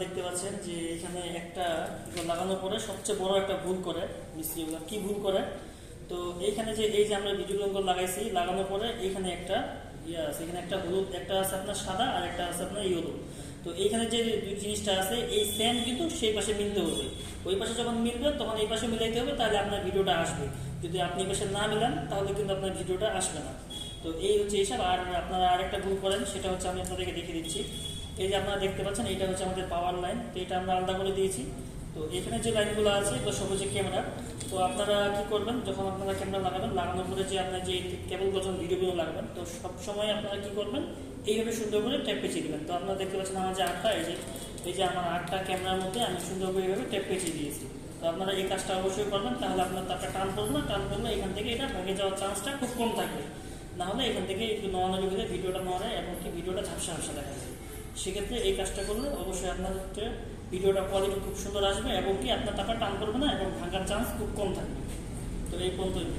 দেখতে পাচ্ছেন যে এখানে একটা লাগানোর পরে সবচেয়ে বড় একটা ভুল করে মিস্ত্রিগুলো কি ভুল করে। তো এইখানে যে এই যে আমরা ভিডিওগুলো লাগাইছি, লাগানোর পরে এইখানে একটা ইয়ে আছে, এখানে একটা হলুদ, একটা আছে আপনার সাদা আর একটা আছে আপনার ইয়েলো। তো এইখানে যে দুই জিনিসটা আছে এই সেম কিন্তু সেই পাশে মিলতে হবে। ওই পাশে যখন মিলবে তখন এই পাশে মিলাইতে হবে, তাহলে আপনার ভিডিওটা আসবে। যদি আপনি এই পাশে না মিলান তাহলে কিন্তু আপনার ভিডিওটা আসবে না। তো এই হচ্ছে এইসব। আর আপনারা আরেকটা ভুল করেন, সেটা হচ্ছে আমি আপনাদেরকে দেখিয়ে দিচ্ছি। এই যে আপনারা দেখতে পাচ্ছেন এটা হচ্ছে আমাদের পাওয়ার লাইন, তো এটা আমরা আলাদা করে দিয়েছি। তো এখানে যে লাইনগুলো আছে এগুলো সব হচ্ছে ক্যামেরা। তো আপনারা কি করবেন, যখন আপনারা ক্যামেরা লাগাবেন, লাগানোর পরে যে আপনার যে কেবল যখন ভিডিওগুলো লাগাবেন, তো সব সময় আপনারা কি করবেন, এইভাবে সুন্দর করে ট্যাপ পেঁচিয়ে দেবেন। তো আপনারা দেখতে পাচ্ছেন আমার যে আটটা, এই যে আমার আটটা ক্যামেরার মধ্যে আমি সুন্দর করে এইভাবে ট্যাপ পেঁচিয়ে দিয়েছি। তো আপনারা এই কাজটা অবশ্যই করবেন, তাহলে আপনার তারটা টান পড়বে না। টান পড়লে এখান থেকে এটা ভেঙে যাওয়ার চান্সটা খুব কম থাকবে। না হলে এখান থেকে একটু নড়ানোর ভিতরে ভিডিওটা নড়ে এবং কি ভিডিওটা ঝাপসা ঝাপসা দেখা যায়। সেক্ষেত্রে এই কাজটা করলে অবশ্যই আপনার ভিডিওটা কোয়ালিটি খুব সুন্দর আসবে এবং কি আপনার টাকা টান করবে না এবং ভাঙার চান্স খুব কম থাকবে। তো এই পর্যন্ত।